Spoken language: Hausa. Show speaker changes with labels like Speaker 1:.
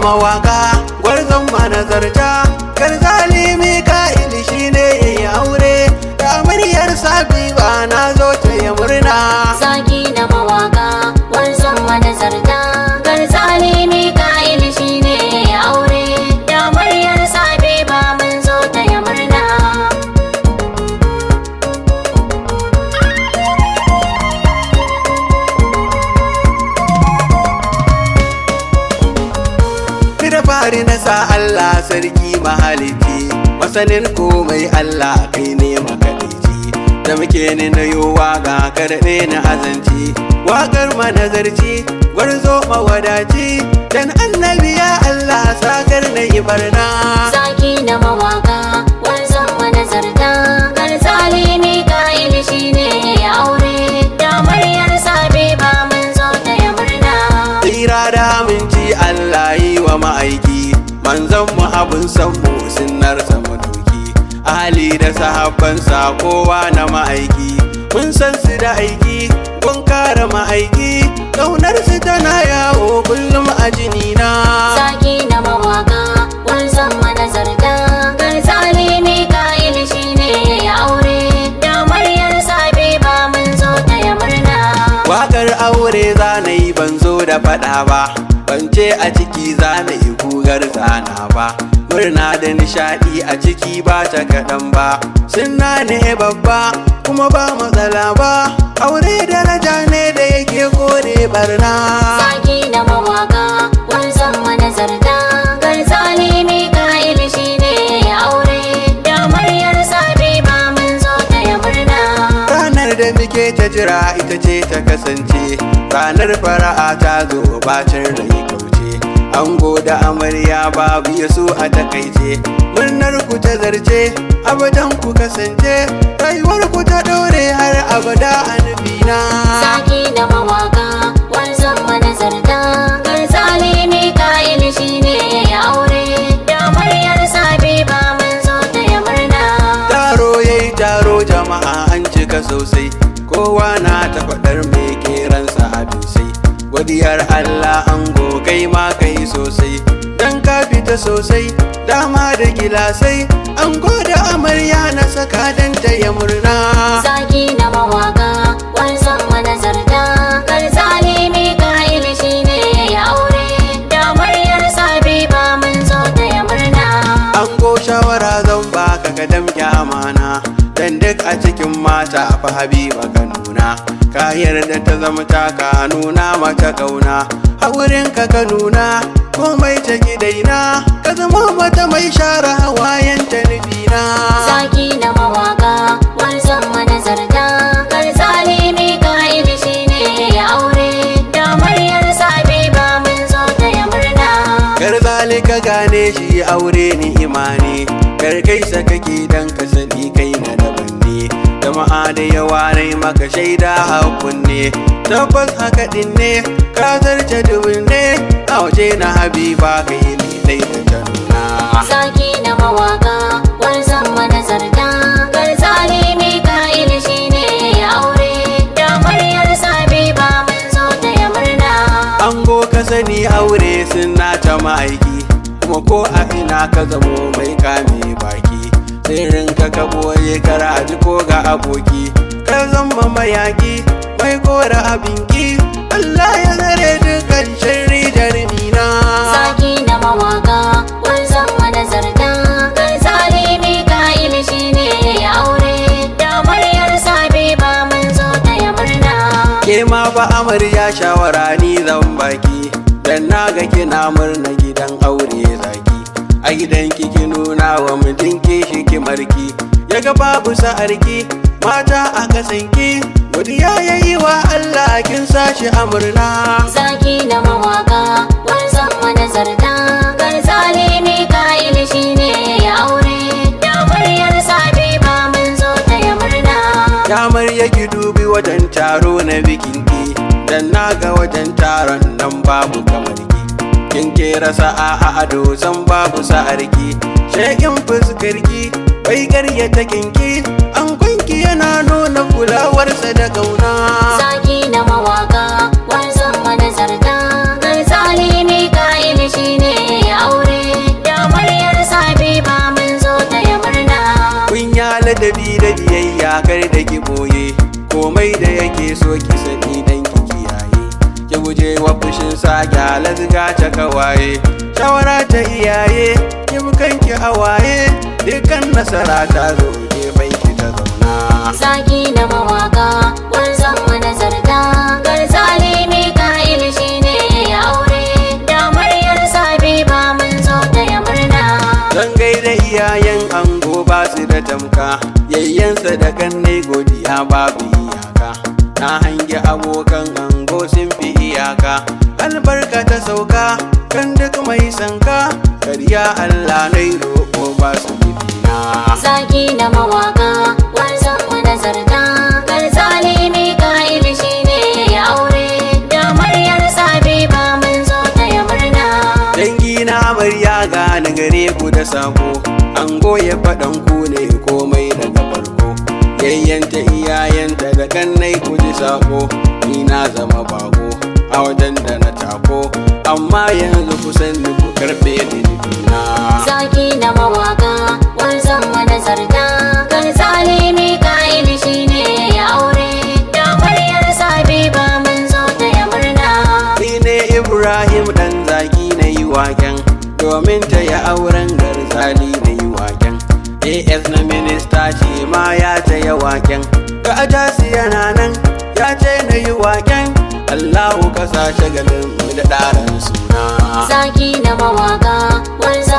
Speaker 1: mawaka gwarzon manazarta Garzali Mika'il shine yayi aure da amaryar Habiba na zo ta yi murna.
Speaker 2: Zaki na mawaka gwarzon manazarta Garzali Mika'il shine yayi aure da amaryar Habiba mun zo ta yi murna.
Speaker 1: Da fari na sa Allah sarki mahalici masanin komai Allah kai ne makalici da muke ni na yo waga karɗe na azanci waƙar manazarci gwarzo mawadaci dan annabi ya Allah sakar na yi barna.
Speaker 2: Zaki na mawaka gwarzon manazarta Garzali Mika'il shine yayi aure da amaryar Habiba mun zo ta yi murna.
Speaker 1: Tsira da aminci Allah yi wa ma'aiki manzon mu abun san mu sunnar sama doki ahali da sahabbansa kowa na ma'aiki mun san su da aiki kun kare ma'aiki kaunar su tana yawo kullum a jini na.
Speaker 2: Zaki na mawaka gwarzon manazarta Garzali Mika'il shine yayi aure da amaryar Habiba mun zo ta yi murna.
Speaker 1: Waƙar aure za na yi ban zo da faɗa ba ban ce a ciki za na yi gugar zana ba murna da nishaɗi a ciki ba ta kaɗan ba sunna ne babba kuma ba matsala ba aure daraja ne da yake kore barna.
Speaker 2: Zaki na mawaka gwarzon manazarta Garzali Mika'il shine yayi aure da amaryar Habiba mun zo ta yi murna.
Speaker 1: Ranar da muke ta jira ita ce ta kasance ranar fara'a ta zo bacin rai kauce ango da amarya babu yaso a takaice murnar ku ta zarce abadan ku kasance rayuwar ku ta ɗore har abada a nufina.
Speaker 2: Zaki na mawaka gwarzon manazarta Garzali Mika'il shine yayi aure da amaryar Habiba mun zo ta yi murna.
Speaker 1: Taro yayi taro jama'a an cika sosai kowa na ta faɗar me keransa abin sai godiyar Allah ango kai ma kai sosai dan ka fita sosai dama da gilasai ango da amarya na saka dan ta ya murna.
Speaker 2: Zaki na mawaka gwarzon manazarta Garzali Mika'il shine yayi aure da amaryar Habiba mun zo ta yi murna.
Speaker 1: Ango shawara zan baka ka damke amana dan duk a cikin mata fa Habiba ka nuna ka yarda ta zama taka nuna mata kauna haurin ka nuna komai ta gidaina ka zama mata mai share hawayen ta nufina.
Speaker 2: Zaki na mawaka gwarzon manazarta Garzali Mika'il shine yayi aure da amaryar Habiba mun zo ta yi murna.
Speaker 1: Garzali ka gane shi aure ni imani kar kai sakake dan ka sani kai na daban ne jama'a da yawa rai maka shaida hakun ne tabbas haka din ne ka zarce dubin ne a waje na Habiba kai ne dai da ta nuna.
Speaker 2: Zaki na mawaka gwarzon manazarta Garzali Mika'il shine yayi aure da amaryar Habiba mun zo ta yi murna.
Speaker 1: Ango ka sani aure sunna ta ma'aiki kuma ko a ina ka zamo mai kame baki sirrin ka boye kara ji ko ga aboki ka zama mayaki mai kora abinki Allah ya zare dukkan sharri jarmina.
Speaker 2: Zaki na mawaka gwarzon manazarta Garzali Mika'il shine yayi aure da amaryar Habiba mun zo ta yi murna.
Speaker 1: Ke ma ba amarya shawara ni zan baki dan naga kina murna gidan aure zaki a gidan ki nuna wa mijinki hikimarki yaga babu sa'arki mata a kasanki godiya yayi wa Allah kin sashi amurna.
Speaker 2: Zaki na mawaka gwarzon manazarta Garzali Mika'il shine yayi aure da amaryar Habiba mun zo ta yi murna.
Speaker 1: Damar yaki dubi wajen taro na bikinki dan naga wajen taron nan babu kamarki kin kera sa'a a ado san babu sa'arki shekin fuskarki bai karyata kinki an kwanki yana nuna kulawarsa da kauna.
Speaker 2: Zaki na mawaka gwarzon manazarta Garzali Mika'il shine
Speaker 1: da biyayya kar da ki boye, komai da yake so ki sani dan ki kiyaye, ki guje wa fushin sa gyala ziga ta kawaye, shawara ta iyaye ki kanki a waye, dukkan nasara ta zo gefen ki ta zauna.
Speaker 2: Zaki na mawaka wanzan manazarta, Garzali Mika'il shine ya aure, da Maryar Sabiba mun zo taya murna.
Speaker 1: Zan gaida iyayen ango ba su da tamka, yayyansa da kanne godiya babu iyaka, na hangi abokan ango sun fi iyaka, albarka ta sauka kan duk mai sanka, karya Allah na yi roƙo ba su bibina.
Speaker 2: Zaki na mawaka wanzan manazarta, Garzali Mika'il shine ya aure, da Maryar Sabiba mun zo taya murna.
Speaker 1: Dangi na amarya gani gare ku da sako, ango ya faɗan ku ne komai daga farko, yayyanta iyayenta da kannai ku ji sako, ni na zama bako a wajen da na tako, amma yanzu kusan ni ku karɓe ni nufina.
Speaker 2: Zaki na mawaka wanzan manazarta, Garzali Mika'il shine ya aure, da Maryar Sabiba mun zo taya murna.
Speaker 1: Ni ne Ibrahim dan zaki na yi waken, domin ta ya auren Garzali na yi waken, AS na minista shi ma ya taya waken, ga ajasi yana nan ya ce na yi waken, Allahu ka sa shagalin mu da ɗaran suna.
Speaker 2: Zaki na mawaka wanzan